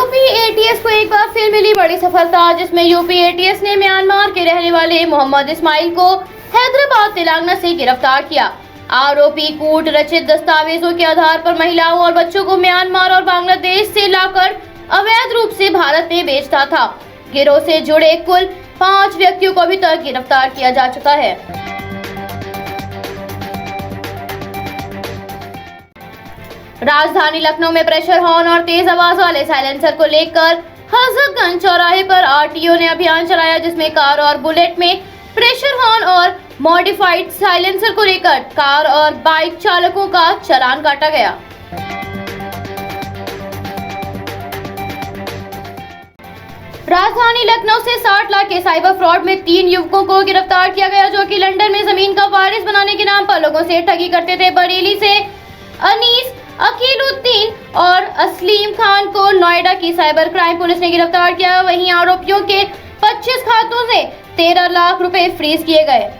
UP ATS को एक बार फिर मिली बड़ी सफलता, जिसमें यूपी एटीएस ने म्यांमार के रहने वाले मोहम्मद इस्माइल को हैदराबाद तेलंगाना से गिरफ्तार किया। आरोपी कूट रचित दस्तावेजों के आधार पर महिलाओं और बच्चों को म्यांमार और बांग्लादेश से लाकर अवैध रूप से भारत में बेचता था। गिरोह से जुड़े कुल 5 व्यक्तियों को अभी तक गिरफ्तार किया जा चुका है। राजधानी लखनऊ में प्रेशर हॉर्न और तेज आवाज वाले साइलेंसर को लेकर हजरतगंज चौराहे पर आरटीओ ने अभियान चलाया, जिसमें कार और बुलेट में प्रेशर हॉर्न और मॉडिफाइड साइलेंसर को लेकर कार और बाइक चालकों का चालान काटा गया। राजधानी लखनऊ से 60 लाख के साइबर फ्रॉड में 3 युवकों को गिरफ्तार किया गया, जो कि लंदन में जमीन का वारिस बनाने के नाम पर लोगों से ठगी करते थे। बरेली से अनीस अकीलुद्दीन और असलीम खान को नोएडा की साइबर क्राइम पुलिस ने गिरफ्तार किया। वहीं आरोपियों के 25 खातों से 13 लाख रुपए फ्रीज किए गए।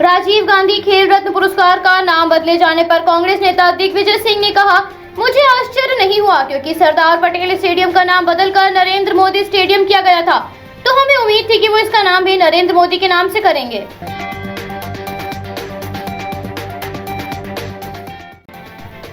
राजीव गांधी खेल रत्न पुरस्कार का नाम बदले जाने पर कांग्रेस नेता दिग्विजय सिंह ने कहा, मुझे आश्चर्य नहीं हुआ, क्योंकि सरदार पटेल स्टेडियम का नाम बदलकर नरेंद्र मोदी स्टेडियम किया गया था, तो हमें उम्मीद थी कि वो इसका नाम भी नरेंद्र मोदी के नाम से करेंगे।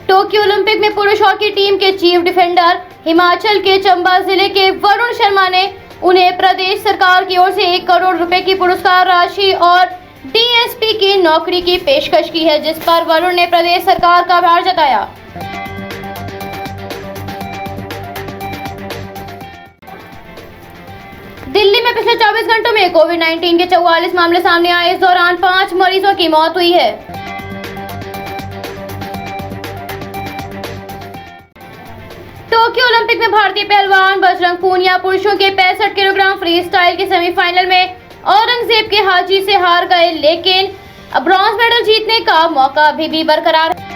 टोक्यो ओलंपिक में पुरुष हॉकी टीम के चीफ डिफेंडर हिमाचल के चंबा जिले के वरुण शर्मा ने उन्हें प्रदेश सरकार की ओर से 1 करोड़ रुपए की पुरस्कार राशि और डीएसपी की नौकरी की पेशकश की है, जिस पर वरुण ने प्रदेश सरकार का आभार जताया। दिल्ली में पिछले 24 घंटों में कोविड-19 के 44 मामले सामने आए। इस दौरान 5 मरीजों की मौत हुई है। टोक्यो ओलंपिक में भारतीय पहलवान बजरंग पूनिया पुरुषों के 65 किलोग्राम फ्री स्टाइल के सेमीफाइनल में औरंगजेब के हाजी से हार गए, लेकिन ब्रॉन्ज मेडल जीतने का मौका अभी भी बरकरार है।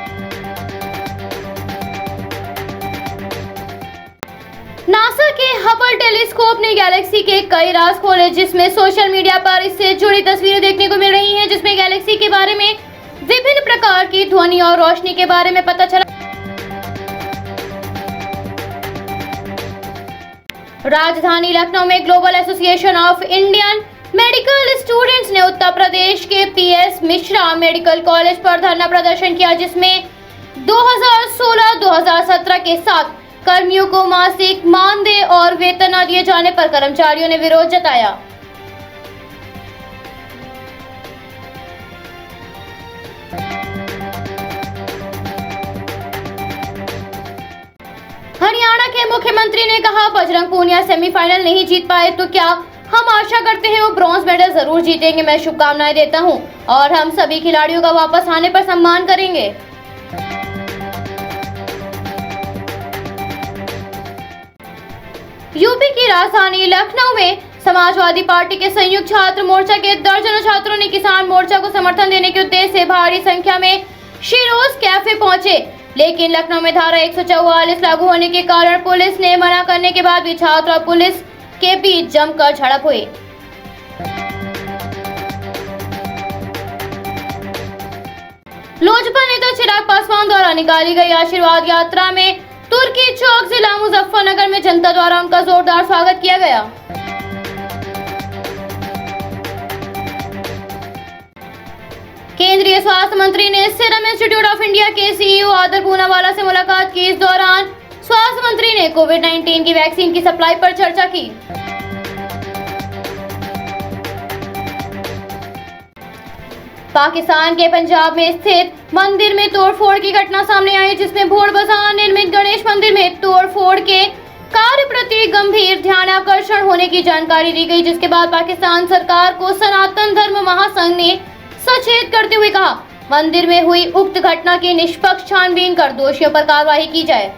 नासा के हबल टेलीस्कोप ने गैलेक्सी के कई राज खोले, जिसमें सोशल मीडिया पर इससे जुड़ी तस्वीरें देखने को मिल रही हैं, जिसमें गैलेक्सी के बारे में विभिन्न प्रकार की ध्वनि और रोशनी के बारे में पता चला। राजधानी लखनऊ में global association of Indian medical students ने उत्तर प्रदेश के पीएस मिश्रा मेडिकल कॉलेज पर धरना प्रदर्शन किया, जिसमें 2016-2017 के साथ कर्मियों को मासिक मानदेय और वेतन न दिए जाने पर कर्मचारियों ने विरोध जताया। हरियाणा के मुख्यमंत्री ने कहा, बजरंग पूनिया सेमीफाइनल नहीं जीत पाए तो क्या हम आशा करते हैं वो ब्रॉन्ज मेडल जरूर जीतेंगे। मैं शुभकामनाएं देता हूं और हम सभी खिलाड़ियों का वापस आने पर सम्मान करेंगे। यूपी की राजधानी लखनऊ में समाजवादी पार्टी के संयुक्त छात्र मोर्चा के दर्जनों छात्रों ने किसान मोर्चा को समर्थन देने के उद्देश्य से भारी संख्या में शिरोज कैफे पहुंचे, लेकिन लखनऊ में धारा 144 लागू होने के कारण पुलिस ने मना करने के बाद भी छात्र और पुलिस के बीच जमकर झड़प हुई। लोजपा नेता चिराग पासवान द्वारा निकाली गई आशीर्वाद यात्रा में तुर्की चौक जिला मुजफ्फरनगर में जनता द्वारा उनका जोरदार स्वागत किया गया। केंद्रीय स्वास्थ्य मंत्री ने सीरम इंस्टीट्यूट ऑफ इंडिया के सीईओ आदर पूनावाला से मुलाकात की। इस दौरान स्वास्थ्य मंत्री ने कोविड-19 की वैक्सीन की सप्लाई पर चर्चा की। पाकिस्तान के पंजाब में स्थित मंदिर में तोड़फोड़ की घटना सामने आई, जिसमें भोड़ बाजार निर्मित गणेश मंदिर में तोड़फोड़ के कार्य प्रति गंभीर ध्यानाकर्षण होने की जानकारी दी गई, जिसके बाद पाकिस्तान सरकार को सनातन धर्म महासंघ ने सचेत करते हुए कहा, मंदिर में हुई उक्त घटना की निष्पक्ष छानबीन कर दोषियों पर कार्रवाई की जाए।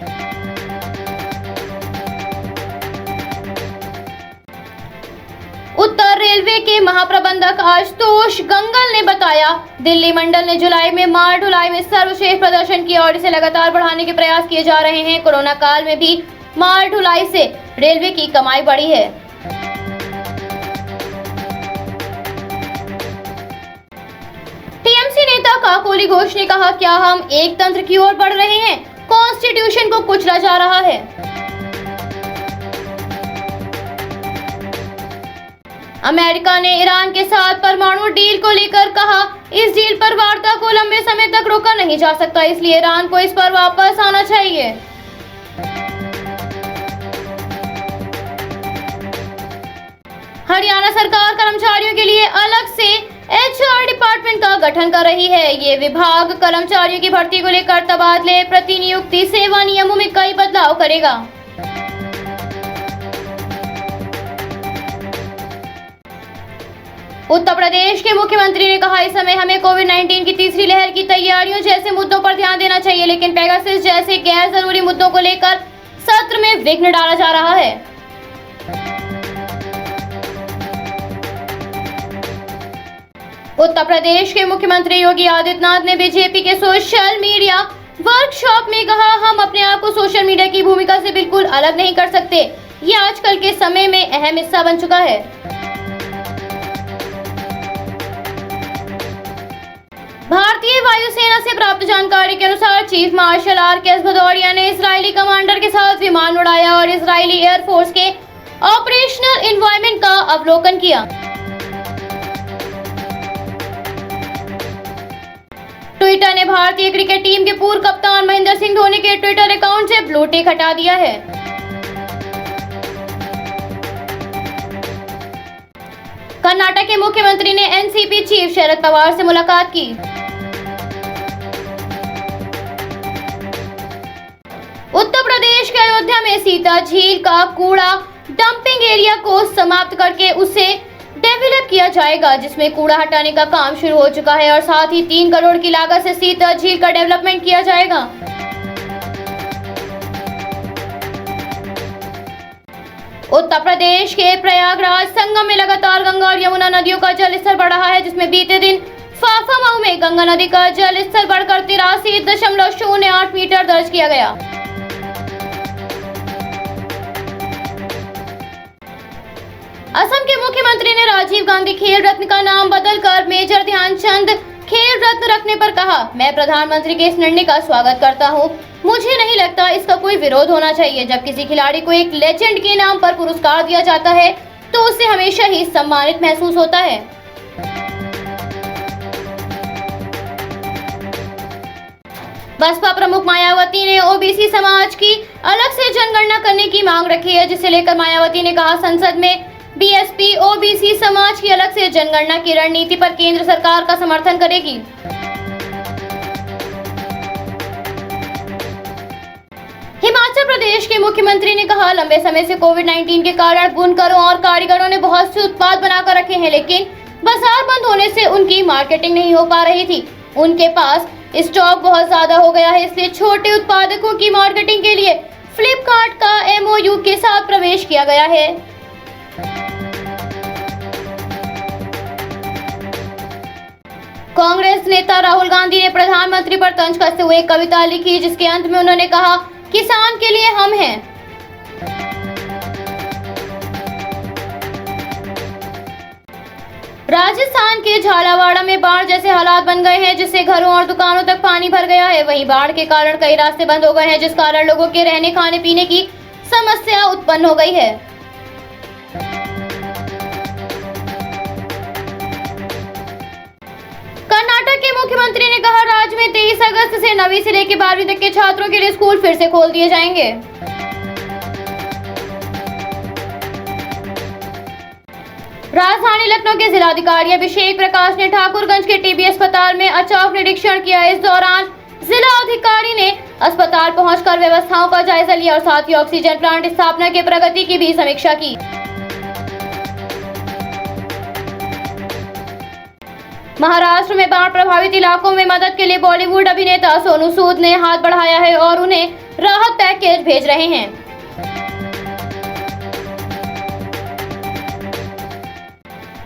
उत्तर रेलवे के महाप्रबंधक आशुतोष गंगल ने बताया, दिल्ली मंडल ने जुलाई में माल ढुलाई में सर्वश्रेष्ठ प्रदर्शन किया और इसे लगातार बढ़ाने के प्रयास किए जा रहे हैं। कोरोना काल में भी माल ढुलाई से रेलवे की कमाई बढ़ी है। टीएमसी नेता का काकोली घोष ने कहा, क्या हम एक तंत्र की ओर बढ़ रहे हैं? कॉन्स्टिट्यूशन को कुचला जा रहा है। अमेरिका ने ईरान के साथ परमाणु डील को लेकर कहा, इस डील पर वार्ता को लंबे समय तक रोका नहीं जा सकता, इसलिए ईरान को इस पर वापस आना चाहिए। हरियाणा सरकार कर्मचारियों के लिए अलग से HR डिपार्टमेंट का गठन कर रही है। ये विभाग कर्मचारियों की भर्ती को लेकर तबादले, प्रतिनियुक्ति, सेवा नियमों में कई बदलाव करेगा। उत्तर प्रदेश के मुख्यमंत्री ने कहा, इस समय हमें कोविड-19 की तीसरी लहर की तैयारियों जैसे मुद्दों पर ध्यान देना चाहिए, लेकिन पेगासस जैसे गैर जरूरी मुद्दों को लेकर सत्र में विघ्न डाला जा रहा है। उत्तर प्रदेश के मुख्यमंत्री योगी आदित्यनाथ ने बीजेपी के सोशल मीडिया वर्कशॉप में कहा, हम अपने आप को सोशल मीडिया की भूमिका से बिल्कुल अलग नहीं कर सकते। ये आजकल के समय में अहम हिस्सा बन चुका है। भारतीय वायुसेना से प्राप्त जानकारी के अनुसार चीफ मार्शल RKS भदौरिया ने इजरायली कमांडर के साथ विमान उड़ाया और इजरायली एयरफोर्स के ऑपरेशनल एनवायरनमेंट का अवलोकन किया। ट्विटर ने भारतीय क्रिकेट टीम के पूर्व कप्तान महेंद्र सिंह धोनी के ट्विटर अकाउंट से ब्लू टिक हटा दिया है। कर्नाटक के मुख्यमंत्री ने NCP चीफ शरद पवार से मुलाकात की। उत्तर प्रदेश के अयोध्या में सीता झील का कूड़ा डंपिंग एरिया को समाप्त करके उसे डेवलप किया जाएगा, जिसमें कूड़ा हटाने का काम शुरू हो चुका है और साथ ही 3 करोड़ की लागत से सीता झील का डेवलपमेंट किया जाएगा। उत्तर प्रदेश के प्रयागराज संगम में लगातार गंगा और यमुना नदियों का जल स्तर बढ़ रहा है, जिसमें बीते दिन फाफामऊ में गंगा नदी का जल स्तर बढ़कर 83.08 मीटर दर्ज किया गया। असम के मुख्यमंत्री ने राजीव गांधी खेल रत्न का नाम बदलकर मेजर ध्यानचंद खेल रत्न रखने पर कहा, मैं प्रधानमंत्री के इस निर्णय का स्वागत करता हूं। मुझे नहीं लगता इसका कोई विरोध होना चाहिए। जब किसी खिलाड़ी को एक लेजेंड के नाम पर पुरस्कार दिया जाता है तो उससे हमेशा ही सम्मानित महसूस होता है। बसपा प्रमुख मायावती ने OBC समाज की अलग से जनगणना करने की मांग रखी है, जिसे लेकर मायावती ने कहा, संसद में BSP OBC समाज की अलग से जनगणना की रणनीति पर केंद्र सरकार का समर्थन करेगी। हिमाचल प्रदेश के मुख्यमंत्री ने कहा, लंबे समय से कोविड-19 के कारण बुनकरों और कारीगरों ने बहुत से उत्पाद बनाकर रखे हैं, लेकिन बाजार बंद होने से उनकी मार्केटिंग नहीं हो पा रही थी। उनके पास स्टॉक बहुत ज्यादा हो गया है, इसलिए छोटे उत्पादकों की मार्केटिंग के लिए फ्लिपकार्ट का MOU के साथ प्रवेश किया गया है। कांग्रेस नेता राहुल गांधी ने प्रधानमंत्री पर तंज कसते हुए एक कविता लिखी, जिसके अंत में उन्होंने कहा, किसान के लिए हम हैं। राजस्थान के झालावाड़ में बाढ़ जैसे हालात बन गए हैं, जिससे घरों और दुकानों तक पानी भर गया है। वहीं बाढ़ के कारण कई रास्ते बंद हो गए हैं, जिस कारण लोगों के रहने खाने पीने की समस्या उत्पन्न हो गई है। कर्नाटक के मुख्यमंत्री ने कहा, राज्य में 23 अगस्त से 9वीं से लेकर 12वीं तक के छात्रों के लिए स्कूल फिर से खोल दिए जाएंगे। राजधानी लखनऊ के जिलाधिकारी अभिषेक प्रकाश ने ठाकुरगंज के TB अस्पताल में अचानक निरीक्षण किया। इस दौरान जिला अधिकारी ने अस्पताल पहुंचकर व्यवस्थाओं का जायजा लिया और साथ ही ऑक्सीजन प्लांट स्थापना की प्रगति की भी समीक्षा की। महाराष्ट्र में बाढ़ प्रभावित इलाकों में मदद के लिए बॉलीवुड अभिनेता सोनू सूद ने हाथ बढ़ाया है और उन्हें राहत पैकेज भेज रहे हैं।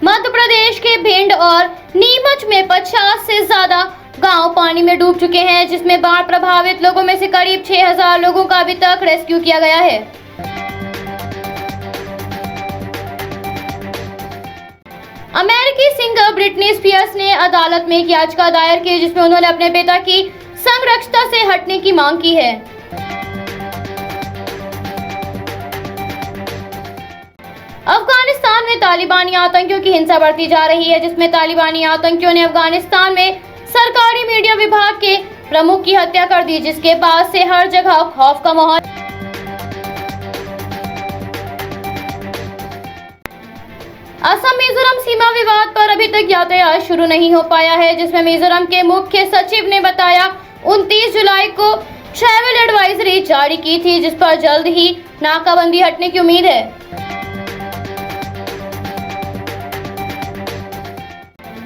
मध्य प्रदेश के भिंड और नीमच में 50 से ज्यादा गांव पानी में डूब चुके हैं, जिसमें बाढ़ प्रभावित लोगों में से करीब 6000 लोगों का अभी तक रेस्क्यू किया गया है। अमेरिकी सिंगर ब्रिटनी स्पीयर्स ने अदालत में एक याचिका दायर की जिसमें उन्होंने अपने पिता की संरक्षता से हटने की मांग की है। अफगानिस्तान में तालिबानी आतंकियों की हिंसा बढ़ती जा रही है, जिसमें तालिबानी आतंकियों ने अफगानिस्तान में सरकारी मीडिया विभाग के प्रमुख की हत्या कर दी, जिसके बाद से हर जगह खौफ का माहौल। असम मिजोरम सीमा विवाद पर अभी तक यातायात शुरू नहीं हो पाया है, जिसमें मिजोरम के मुख्य सचिव ने बताया 29 जुलाई को ट्रैवल एडवाइजरी जारी की थी, जिस पर जल्द ही नाकाबंदी हटने की उम्मीद है।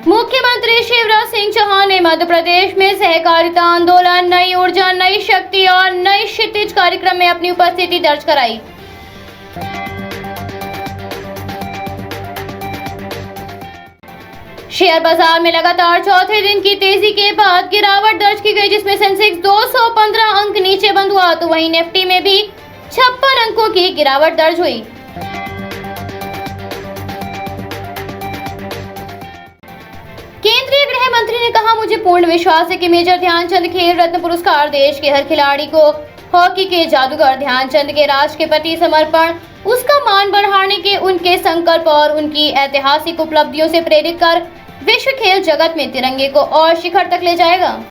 मुख्यमंत्री शिवराज सिंह चौहान ने मध्य प्रदेश में सहकारिता आंदोलन, नई ऊर्जा, नई शक्ति और नई क्षितिज कार्यक्रम में अपनी उपस्थिति दर्ज कराई। शेयर बाजार में लगातार चौथे दिन की तेजी के बाद गिरावट दर्ज की गई, जिसमें सेंसेक्स 215 अंक नीचे बंद हुआ, तो वहीं निफ्टी में भी 56 अंकों की गिरावट दर्ज हुई। केंद्रीय गृह मंत्री ने कहा, मुझे पूर्ण विश्वास है कि मेजर ध्यानचंद खेल रत्न पुरस्कार देश के हर खिलाड़ी को हॉकी के जादूगर ध्यानचंद के राष्ट्र के प्रति समर्पण, उसका मान बढ़ाने के उनके संकल्प और उनकी ऐतिहासिक उपलब्धियों से प्रेरित कर विश्व खेल जगत में तिरंगे को और शिखर तक ले जाएगा।